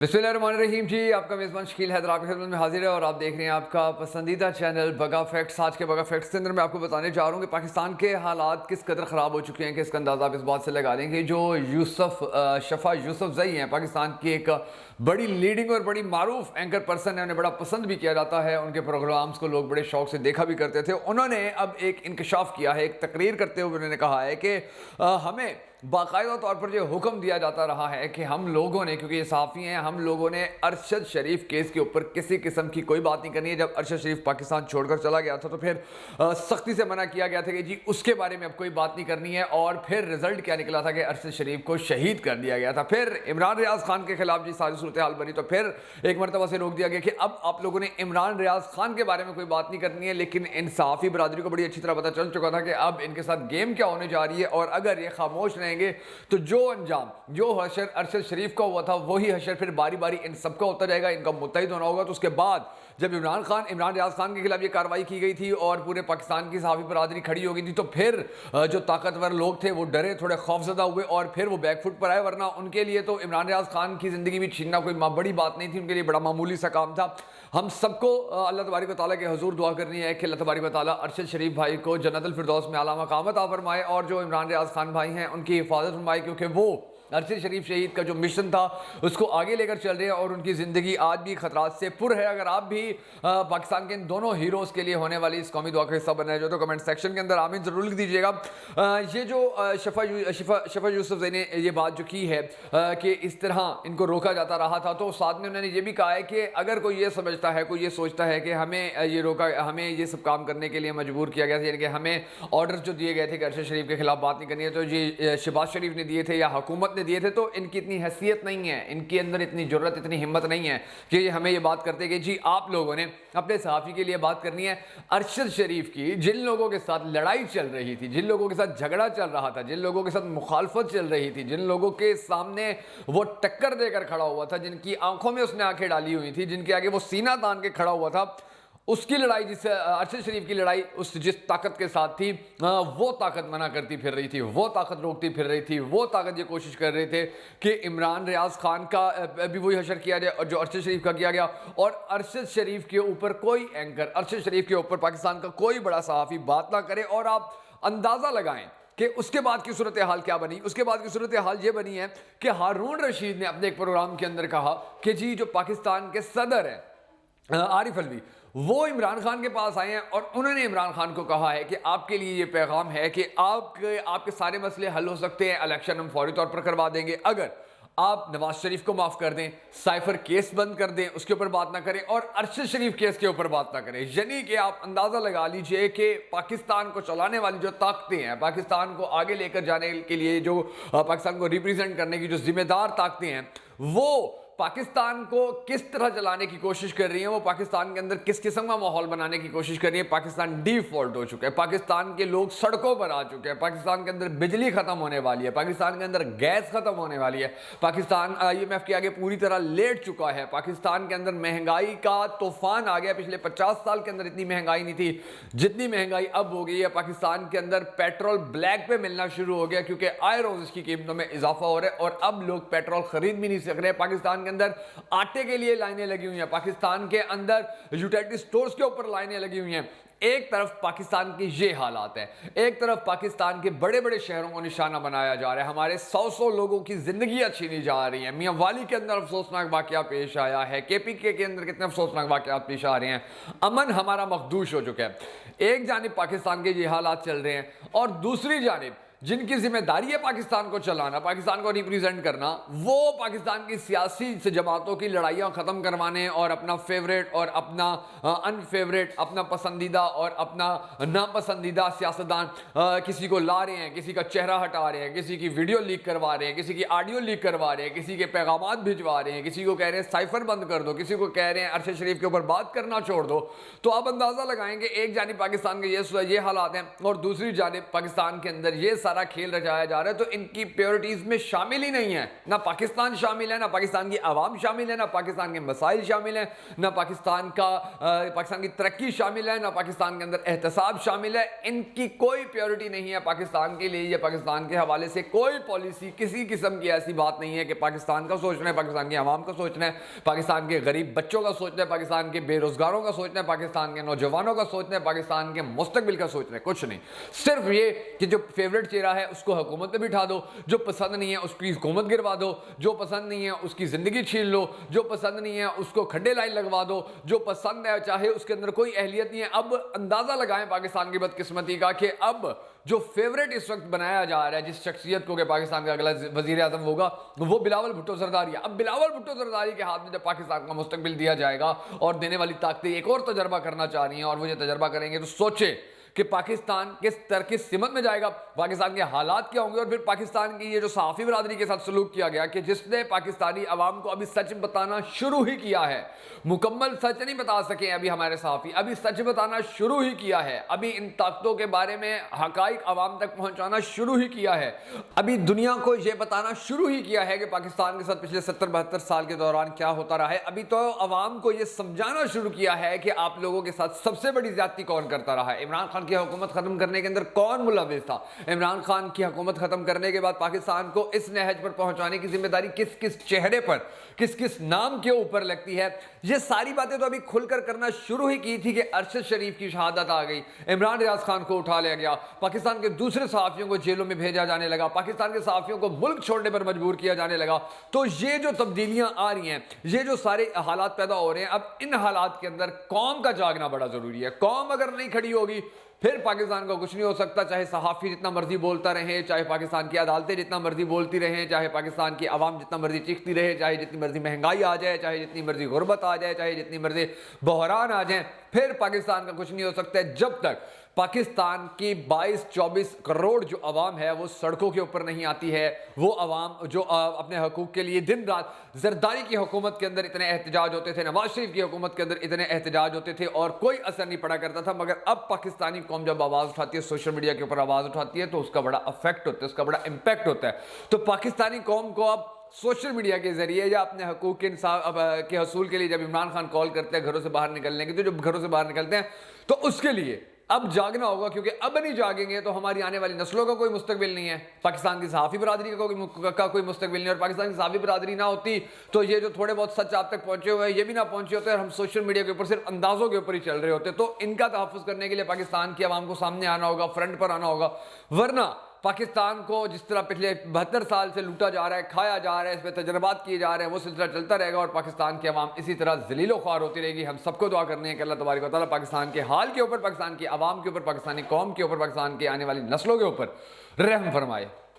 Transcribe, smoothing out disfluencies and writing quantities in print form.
बिस्मिल्लाहिर्रहमानिर्रहीम जी, आपका मेज़बान शकील हैदर आपकी खिदमत में हाजिर है और आप देख रहे हैं आपका पसंदीदा चैनल बगा फैक्ट्स। आज के बगा फैक्ट्स के अंदर मैं आपको बताने जा रहा हूँ कि पाकिस्तान के हालात किस कदर ख़राब हो चुके हैं कि इसका अंदाज़ा आप इस बात से लगा लेंगे। जो शफ़ा यूसुफ़ज़ई हैं, पाकिस्तान की एक बड़ी लीडिंग और बड़ी मारूफ एंकर पर्सन है, उन्हें बड़ा पसंद भी किया जाता है, उनके प्रोग्राम्स को लोग बड़े शौक से देखा भी करते थे। उन्होंने अब एक इंकशाफ किया है, एक तकरीर करते हुए उन्होंने कहा है कि हमें बाकायदा तौर पर जो हुक्म दिया जाता रहा है कि हम लोगों ने, क्योंकि ये साफ़ी हैं, हम लोगों ने अरशद शरीफ केस के ऊपर किसी किस्म की कोई बात नहीं करनी है। जब अरशद शरीफ पाकिस्तान छोड़कर चला गया था तो फिर सख्ती से मना किया गया था कि जी उसके बारे में अब कोई बात नहीं करनी है। और फिर रिजल्ट क्या निकला था कि अरशद शरीफ को शहीद कर दिया गया था। फिर इमरान रियाज खान के खिलाफ जी सारी सूरत हाल बनी तो फिर एक मरतबा से रोक दिया गया कि अब आप लोगों ने इमरान रियाज खान के बारे में कोई बात नहीं करनी है। लेकिन इंसाफी बरादरी को बड़ी अच्छी तरह पता चल चुका था कि अब इनके साथ गेम क्या होने जा रही है, और अगर ये खामोश रहेंगे तो जो अंजाम, जो हशर अरशद शरीफ का हुआ था, वही हशर फिर बारी बारी इन सबका होता जाएगा, इनका मुत्तहिद होना होगा। तो उसके बाद जब इमरान रियाज खान के खिलाफ ये कार्रवाई की गई थी और पूरे पाकिस्तान की सहाफ़ी बरादरी खड़ी हो गई थी, तो फिर जो ताकतवर लोग थे वो डरे, थोड़े खौफजदा हुए और फिर वो बैकफुट पर आए। वरना उनके लिए तो इमरान रियाज खान की ज़िंदगी भी छीनना कोई बड़ी बात नहीं थी, उनके लिए बड़ा मामूली सा काम था। हम सबको अल्लाह तबारक व तआला के हुजूर दुआ करनी है कि अल्लाह तबारक व तआला अरशद शरीफ भाई को जन्नतुल फिरदौस में आला मकामत अता फरमाए, और जो इमरान रियाज खान भाई हैं उनकी हिफाजत फरमाए, क्योंकि वो अरशद शरीफ शहीद का जो मिशन था उसको आगे लेकर चल रहे हैं और उनकी ज़िंदगी आज भी खतरात से पुर है। अगर आप भी पाकिस्तान के इन दोनों हीरोज़ के लिए होने वाली इस कौमी दुआ का हिस्सा बनना है तो कमेंट सेक्शन के अंदर आमीन ज़रूर लिख दीजिएगा। ये जो शफ़ा यूसुफ़ज़ई ने ये बात जो की है कि इस तरह इनको रोका जाता रहा था, तो साथ में उन्होंने ये भी कहा है कि अगर कोई ये समझता है, कोई ये सोचता है कि हमें ये रोका, हमें ये सब काम करने के लिए मजबूर किया गया था, यानी कि हमें ऑर्डर जो दिए गए थे कि अरशद शरीफ के खिलाफ बात नहीं करनी है, तो ये शहबाज शरीफ ने दिए थे या हुकूमत दिए थे, तो इनकी इतनी हैसियत नहीं है, इनके अंदर इतनी जुर्रत, इतनी हिम्मत नहीं है कि हमें ये बात करते कि जी आप लोगों ने अपने सहाफ़ी के लिए बात करनी है। अरशद शरीफ की जिन लोगों के साथ लड़ाई चल रही थी, जिन लोगों के साथ झगड़ा चल रहा था, जिन लोगों के साथ मुखालफत चल रही थी, जिन लोगों के सामने वो टक्कर देकर खड़ा हुआ था, जिनकी आंखों में उसने आंखें डाली हुई थी, जिनके आगे वो सीना तान के खड़ा हुआ था, उसकी लड़ाई, जिस अरशद शरीफ की लड़ाई उस जिस ताकत के साथ थी, वो ताकत मना करती फिर रही थी, वो ताकत रोकती फिर रही थी, वो ताकत ये कोशिश कर रहे थे कि इमरान रियाज खान का भी वही हशर किया जाए और जो अरशद शरीफ का किया गया। और अरशद शरीफ के ऊपर कोई एंकर, अरशद शरीफ के ऊपर पाकिस्तान का कोई बड़ा सहाफ़ी बात ना करे। और आप अंदाज़ा लगाएं कि उसके बाद की सूरत हाल क्या बनी। उसके बाद की सूरत हाल ये बनी है कि हारून रशीद ने अपने एक प्रोग्राम के अंदर कहा कि जी जो पाकिस्तान के सदर हैं आरिफ अलवी, वो इमरान खान के पास आए हैं और उन्होंने इमरान खान को कहा है कि आपके लिए ये पैगाम है कि आपके सारे मसले हल हो सकते हैं, इलेक्शन हम फौरी तौर पर करवा देंगे अगर आप नवाज शरीफ को माफ कर दें, साइफर केस बंद कर दें, उसके ऊपर बात ना करें, और अरशद शरीफ केस के ऊपर बात ना करें। यानी कि आप अंदाजा लगा लीजिए कि पाकिस्तान को चलाने वाली जो ताकतें हैं, पाकिस्तान को आगे लेकर जाने के लिए जो पाकिस्तान को रिप्रेजेंट करने की जो जिम्मेदार ताकतें हैं, वो पाकिस्तान को किस तरह चलाने की कोशिश कर रही है, वो पाकिस्तान के अंदर किस किस्म का माहौल बनाने की कोशिश कर रही है। पाकिस्तान डिफॉल्ट हो चुका है, पाकिस्तान के लोग सड़कों पर आ चुके हैं, पाकिस्तान के अंदर बिजली खत्म होने वाली है, पाकिस्तान के अंदर गैस खत्म होने वाली है, पाकिस्तान IMF के आगे पूरी तरह लेट चुका है, पाकिस्तान के अंदर महंगाई का तूफान आ गया। पिछले 50 साल के अंदर इतनी महंगाई नहीं थी जितनी महंगाई अब हो गई है। पाकिस्तान के अंदर पेट्रोल ब्लैक पे मिलना शुरू हो गया क्योंकि आए रोज इसकी कीमतों में इजाफा हो रहा है और अब लोग पेट्रोल खरीद भी नहीं सक रहे। पाकिस्तान अंदर आटे के लिए लाइनें लगी हुई हैं, पाकिस्तान के अंदर यूटिलिटी स्टोर्स के ऊपर लाइनें लगी हुई हैं। एक तरफ पाकिस्तान के ये हालात है, एक तरफ पाकिस्तान के बड़े बड़े शहरों को निशाना बनाया जा रहा है, हमारे 100 लोगों की जिंदगियां छीनी जा रही हैं। मियां वाली के अंदर अफसोसनाक वाकया पेश आया है, KPK के अंदर कितने अफसोसनाक वाकयात पेश आ रहे हैं। अमन हमारा मखदूश हो चुका है। एक जानिब पाकिस्तान के ये हालात चल रहे हैं और दूसरी जानिब जिनकी जिम्मेदारी है पाकिस्तान को चलाना, पाकिस्तान को रिप्रेजेंट करना, वो पाकिस्तान की सियासी जमातों की लड़ाइयाँ ख़त्म करवाने और अपना फेवरेट और अपना अनफेवरेट, अपना पसंदीदा और अपना नापसंदीदा सियासतदान किसी को ला रहे हैं, किसी का चेहरा हटा रहे हैं, किसी की वीडियो लीक करवा रहे हैं, किसी की ऑडियो लीक करवा रहे हैं, किसी के पैगामात भिजवा रहे हैं, किसी को कह रहे हैं साइफर बंद कर दो, किसी को कह रहे हैं अरशद शरीफ के ऊपर बात करना छोड़ दो। तो आप अंदाज़ा लगाएंगे एक जानिब पाकिस्तान के ये हालात हैं और दूसरी जानिब पाकिस्तान के अंदर ये सारा खेल रचाया जा रहा है, तो इनकी प्रायोरिटीज में शामिल ही नहीं है। ना पाकिस्तान शामिल है, ना पाकिस्तान की आवाम शामिल है, ना पाकिस्तान के मसाइल शामिल है, ना पाकिस्तान की तरक्की शामिल है, ना पाकिस्तान के अंदर एहतसाब शामिल है। इनकी कोई प्रायोरिटी नहीं है पाकिस्तान के लिए, या पाकिस्तान के हवाले से कोई पॉलिसी, किसी किस्म की ऐसी बात नहीं है कि पाकिस्तान का सोचना है, पाकिस्तान की आवाम का सोचना है, पाकिस्तान के गरीब बच्चों का सोचना है, पाकिस्तान के बेरोजगारों का सोचना है, पाकिस्तान के नौजवानों का सोचना है, पाकिस्तान के मुस्तकबिल का सोचना है। कुछ नहीं, सिर्फ ये कि जो फेवरेट चेहरा है उसको हुकूमत पे बिठा दो, जो पसंद नहीं है उसकी हुकूमत गिरवा दो, जो पसंद नहीं है उसकी जिंदगी छीन लो, जो पसंद नहीं है उसको खड्डे लाइन लगवा दो, जो पसंद है चाहे उसके अंदर कोई अहलियत नहीं है। अब अंदाजा लगाएं पाकिस्तान की बदकिस्मती का कि अब जो फेवरेट इस वक्त बनाया जा रहा है जिस शख्सियत को कि पाकिस्तान का अगला वजीर आजम होगा, वो बिलावल भुट्टो जरदारी है। अब बिलावल भुट्टो जरदारी के हाथ में जब पाकिस्तान का मुस्तकबिल दिया जाएगा और देने वाली ताकतें एक और तजर्बा करना चाह रही हैं और वो ये तजर्बा करेंगे, तो सोचे कि पाकिस्तान किस तरह की सिमत में जाएगा, पाकिस्तान के हालात क्या होंगे। और फिर पाकिस्तान की ये जो सहाफ़ी बरादरी के साथ सलूक किया गया कि जिसने पाकिस्तानी अवाम को अभी सच बताना शुरू ही किया है, मुकम्मल सच नहीं बता सके अभी हमारे सहाफ़ी, अभी सच बताना शुरू ही किया है, अभी इन ताकतों के बारे में हकाइक अवाम तक पहुंचाना शुरू ही किया है, अभी दुनिया को यह बताना शुरू ही किया है कि पाकिस्तान के साथ पिछले 70-72 साल के दौरान क्या होता रहा है। अभी तो अवाम को यह समझाना शुरू किया है कि आप लोगों के साथ सबसे बड़ी ज्यादती कौन करता रहा है। इमरान खान की हुकूमत खत्म करने के अंदर कौन मुलविस था, इमरान खान की हुकूमत खत्म करने के बाद पाकिस्तान को इस नहज पर पहुंचाने की जिम्मेदारी किस किस चेहरे पर, किस किस नाम के ऊपर लगती है। ये सारी बातें तो अभी खुलकर करना शुरू ही की थी कि अरशद शरीफ की शहादत आ गई, इमरान रियाज खान को उठा लिया गया, पाकिस्तान के दूसरे सहाफियों को जेलों में भेजा जाने लगा, पाकिस्तान के सहाफियों को मुल्क छोड़ने पर मजबूर किया जाने लगा। तो ये जो तब्दीलियां आ रही हैं, ये जो सारे हालात पैदा हो रहे हैं, अब इन हालात के अंदर कौम का जागना बड़ा जरूरी है। कौम अगर नहीं खड़ी होगी फिर पाकिस्तान का कुछ नहीं हो सकता। चाहे सहाफ़ी जितना मर्जी बोलता रहे, चाहे पाकिस्तान की अदालतें जितना मर्जी बोलती रहें, चाहे पाकिस्तान की आवाम जितना मर्जी चीखती रहे, चाहे जितनी मर्जी महंगाई आ जाए, चाहे जितनी मर्जी गुर्बत आ जाए, चाहे जितनी मर्जी बहरान आ जाए, फिर पाकिस्तान का कुछ नहीं हो सकता है जब तक पाकिस्तान की 22-24 करोड़ जो आवाम है वो सड़कों के ऊपर नहीं आती है। वो आवाम जो अपने हकूक़ के लिए दिन रात, जरदारी की हुकूमत के अंदर इतने एहतजाज होते थे, नवाज शरीफ की हुकूमत के अंदर इतने एहतजाज होते थे और कोई असर नहीं पड़ा करता था, मगर अब पाकिस्तानी कौम जब आवाज़ उठाती है, सोशल मीडिया के ऊपर आवाज़ उठाती है, तो उसका बड़ा अफेक्ट होता है, उसका बड़ा इम्पैक्ट होता है। तो पाकिस्तानी कौम को अब सोशल मीडिया के जरिए या अपने हकूक़ के इंसाफ के हसूल के लिए जब इमरान खान कॉल करते हैं घरों से बाहर निकलने की, तो जब घरों से बाहर निकलते हैं तो उसके लिए अब जागना होगा, क्योंकि अब नहीं जागेंगे तो हमारी आने वाली नस्लों का कोई मुस्तकबिल नहीं है, पाकिस्तान की सहाफ़ी बरादरी का कोई मुस्तकबिल नहीं है। और पाकिस्तान की सहाफ़ी बरादरी ना होती तो ये जो थोड़े बहुत सच आप तक पहुंचे हुए हैं ये भी ना पहुंचे होते और हम सोशल मीडिया के ऊपर सिर्फ अंदाजों के ऊपर ही चल रहे होते। तो इनका तहफ़्फ़ुज़ करने के लिए पाकिस्तान की आवाम को सामने आना होगा, फ्रंट पर आना होगा, वरना पाकिस्तान को जिस तरह पिछले 72 साल से लूटा जा रहा है, खाया जा रहा है, इस पर तजर्बात किए जा रहे हैं, वो सिलसिला चलता रहेगा और पाकिस्तान की आवाम इसी तरह ज़लील ख्वार होती रहेगी। हम सबको दुआ करनी है कि अल्लाह तबारक व तआला पाकिस्तान के हाल के ऊपर, पाकिस्तान की आवाम के ऊपर, पाकिस्तानी कौम के ऊपर, पाकिस्तान की आने वाली नस्लों के ऊपर रहम फरमाए।